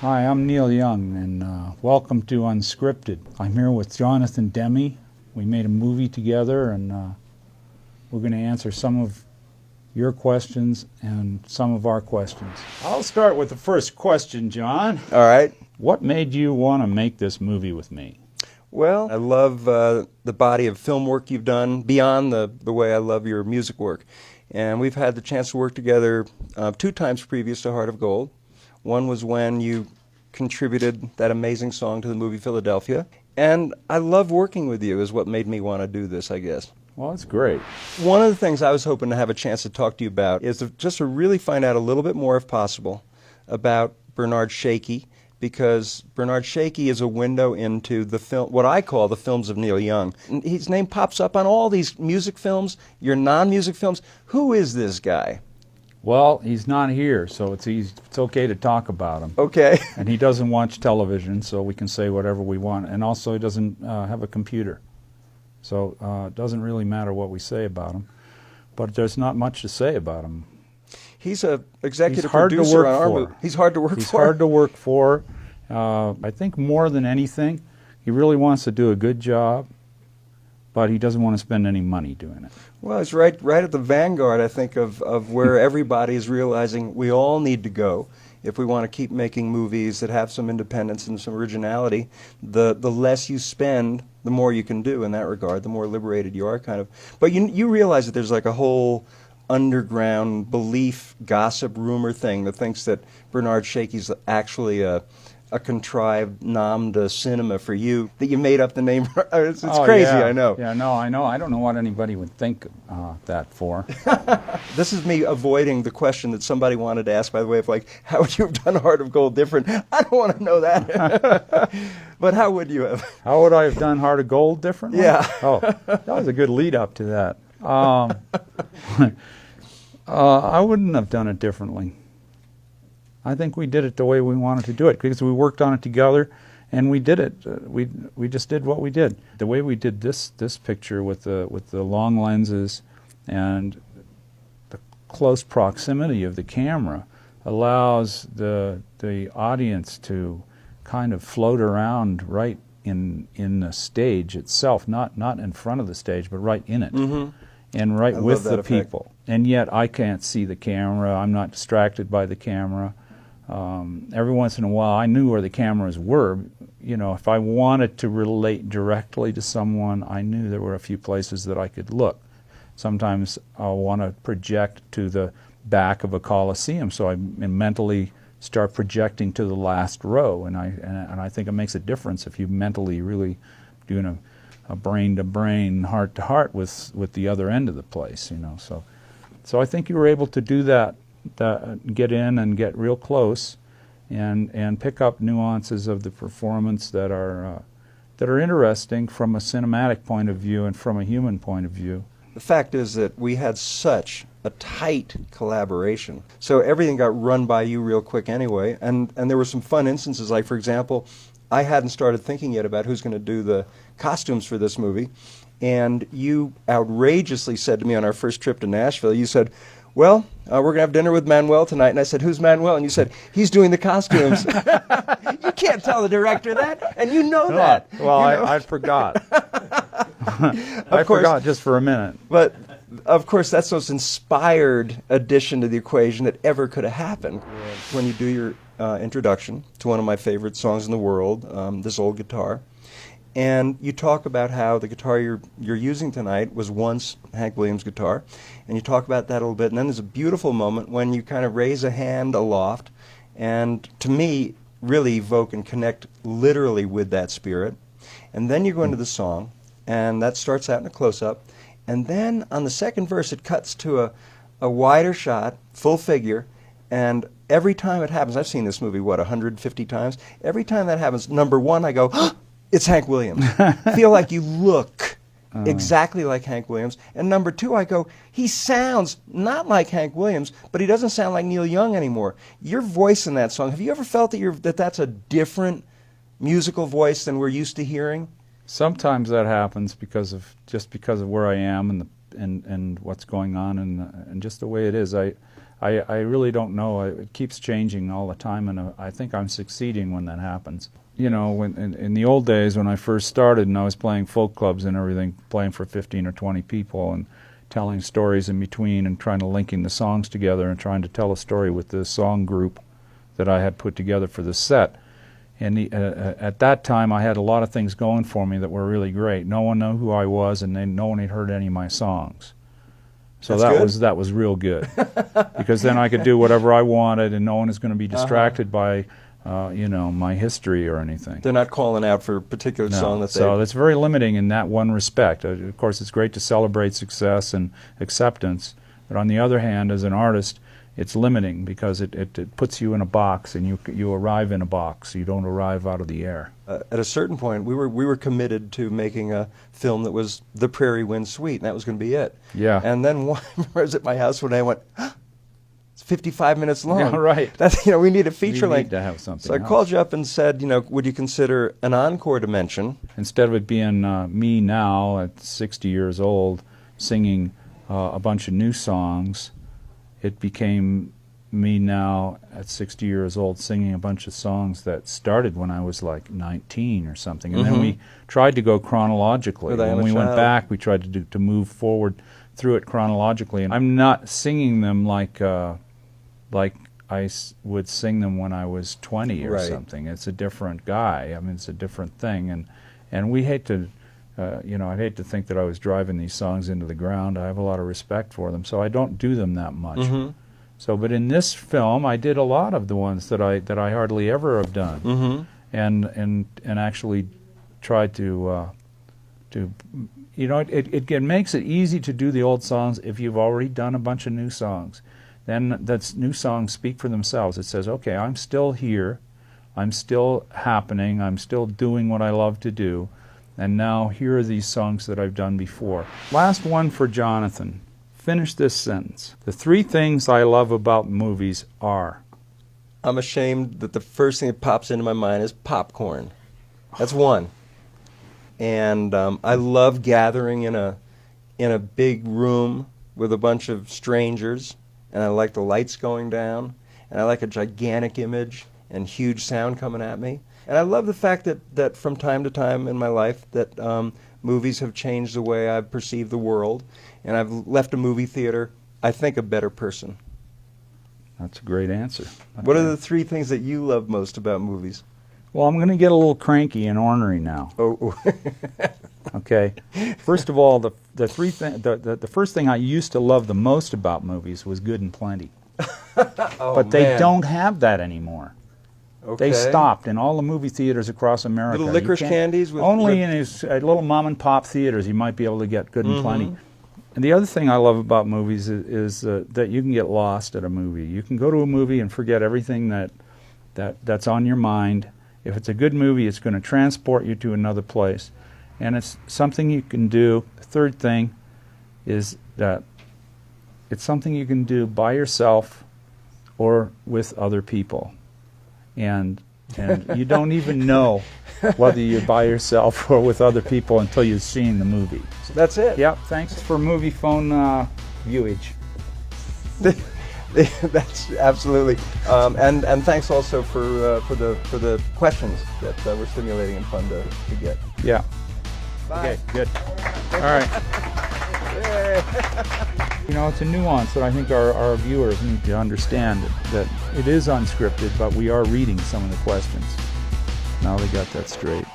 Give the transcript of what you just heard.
Hi, I'm Neil Young, and welcome to Unscripted. I'm here with Jonathan Demme. We made a movie together, and we're going to answer some of your questions and some of our questions. I'll start with the first question, John. All right. What made you want to make this movie with me? Well, I love the body of film work you've done beyond the way I love your music work. And we've had the chance to work together 2 times previous to Heart of Gold. One was when you contributed that amazing song to the movie Philadelphia. And I love working with you is what made me want to do this, I guess. Well, that's great. One of the things I was hoping to have a chance to talk to you about is just to really find out a little bit more, if possible, about Bernard Shaky, because Bernard Shaky is a window into the film, what I call the films of Neil Young. His name pops up on all these music films, your non-music films. Who is this guy? Well, he's not here, so it's okay to talk about him. Okay. And he doesn't watch television, so we can say whatever we want. And also, he doesn't have a computer. So it doesn't really matter what we say about him. But there's not much to say about him. He's an executive hard to producer work on our for. movie. He's hard to work for. He's hard to work for. I think more than anything, he really wants to do a good job, but he doesn't want to spend any money doing it. Well, it's right at the vanguard, I think, of where everybody is realizing we all need to go if we want to keep making movies that have some independence and some originality. The less you spend, the more you can do in that regard, the more liberated you are, kind of. But you realize that there's like a whole underground belief, gossip, rumor thing that thinks that Bernard Shaky's actually a contrived nom de cinema for you, that you made up the name. It's crazy, yeah. I know. Yeah, no, I know. I don't know what anybody would think that for. This is me avoiding the question that somebody wanted to ask, by the way, of like, how would you have done Heart of Gold different? I don't want to know that. But how would you have? How would I have done Heart of Gold differently? Yeah. Oh, that was a good lead up to that. I wouldn't have done it differently. I think we did it the way we wanted to do it because we worked on it together, and we did it. We just did what we did. The way we did this picture with the long lenses and the close proximity of the camera allows the audience to kind of float around right in the stage itself, not in front of the stage, but right in it, and right with the people. And yet I can't see the camera. I'm not distracted by the camera. Every once in a while, I knew where the cameras were. You know, if I wanted to relate directly to someone, I knew there were a few places that I could look. Sometimes I'll want to project to the back of a coliseum, so I mentally start projecting to the last row, and I think it makes a difference if you mentally really doing a brain-to-brain, heart-to-heart with the other end of the place. You know, so I think you were able to do that. Get in and get real close, and pick up nuances of the performance that are interesting from a cinematic point of view and from a human point of view. The fact is that we had such a tight collaboration, so everything got run by you real quick anyway. And there were some fun instances, like for example, I hadn't started thinking yet about who's going to do the costumes for this movie, and you outrageously said to me on our first trip to Nashville, you said, well, we're going to have dinner with Manuel tonight. And I said, who's Manuel? And you said, he's doing the costumes. You can't tell the director that, and you know that. Well, you know? I forgot. I forgot just for a minute. But, of course, that's the most inspired addition to the equation that ever could have happened. When you do your introduction to one of my favorite songs in the world, This Old Guitar, and you talk about how the guitar you're using tonight was once Hank Williams' guitar, and you talk about that a little bit, and then there's a beautiful moment when you kind of raise a hand aloft, and to me, really evoke and connect literally with that spirit. And then you go into the song, and that starts out in a close-up, and then on the second verse it cuts to a wider shot, full figure, and every time it happens, I've seen this movie, 150 times, every time that happens, number one, I go, it's Hank Williams. Feel like you look exactly like Hank Williams. And number two, I go, he sounds not like Hank Williams, but he doesn't sound like Neil Young anymore. Your voice in that song, have you ever felt that that's a different musical voice than we're used to hearing? Sometimes that happens because of where I am and what's going on and just the way it is. I really don't know. It keeps changing all the time, and I think I'm succeeding when that happens. You know, when in the old days when I first started and I was playing folk clubs and everything, playing for 15 or 20 people and telling stories in between and trying to linking the songs together and trying to tell a story with the song group that I had put together for the set. And at that time, I had a lot of things going for me that were really great. No one knew who I was, and no one had heard any of my songs. So that was real good, because then I could do whatever I wanted, and no one is going to be distracted by, you know, my history or anything. They're not calling out for a particular song that they... So it's very limiting in that one respect. Of course, it's great to celebrate success and acceptance, but on the other hand, as an artist, it's limiting because it puts you in a box, and you arrive in a box. You don't arrive out of the air. At a certain point, we were committed to making a film that was The Prairie Wind Suite, and that was going to be it. Yeah. And then I was at my house one day and went, it's 55 minutes long. Yeah, right. That's, you know, we need a feature length. We need to have something So I called you up and said, you know, would you consider an encore dimension? Instead of it being me now at 60 years old singing a bunch of new songs, it became me now at 60 years old singing a bunch of songs that started when I was like 19 or something. And then we tried to go chronologically. When we went back, we tried to move forward through it chronologically. And I'm not singing them like I would sing them when I was 20 or something. It's a different guy. I mean, it's a different thing. And we hate to, you know, I'd hate to think that I was driving these songs into the ground. I have a lot of respect for them, so I don't do them that much. So, but in this film, I did a lot of the ones that I hardly ever have done, and actually tried to you know, it makes it easy to do the old songs if you've already done a bunch of new songs. Then that's new songs speak for themselves. It says, okay, I'm still here, I'm still happening, I'm still doing what I love to do, and now here are these songs that I've done before. Last one for Jonathan. Finish this sentence. The 3 things I love about movies are... I'm ashamed that the first thing that pops into my mind is popcorn. That's one. And I love gathering in a big room with a bunch of strangers, and I like the lights going down, and I like a gigantic image and huge sound coming at me. And I love the fact that from time to time in my life that movies have changed the way I perceive the world, and I've left a movie theater, I think, a better person. That's a great answer. What are the 3 things that you love most about movies? Well, I'm going to get a little cranky and ornery now. Okay. First of all, the first thing I used to love the most about movies was good and plenty. But they don't have that anymore. They stopped in all the movie theaters across America. Little licorice candies? Only in his little mom-and-pop theaters you might be able to get good and plenty. And the other thing I love about movies is that you can get lost at a movie. You can go to a movie and forget everything that's on your mind. If it's a good movie, it's going to transport you to another place. And it's something you can do. The third thing is that it's something you can do by yourself or with other people. And you don't even know whether you're by yourself or with other people until you've seen the movie. So that's it. Yep. Thanks for Moviefone viewage. That's absolutely. And thanks also for the questions that were stimulating and fun to get. Yeah. Bye. Okay. Good. All right. You know, it's a nuance that I think our viewers need to understand, that it is unscripted, but we are reading some of the questions. Now they got that straight.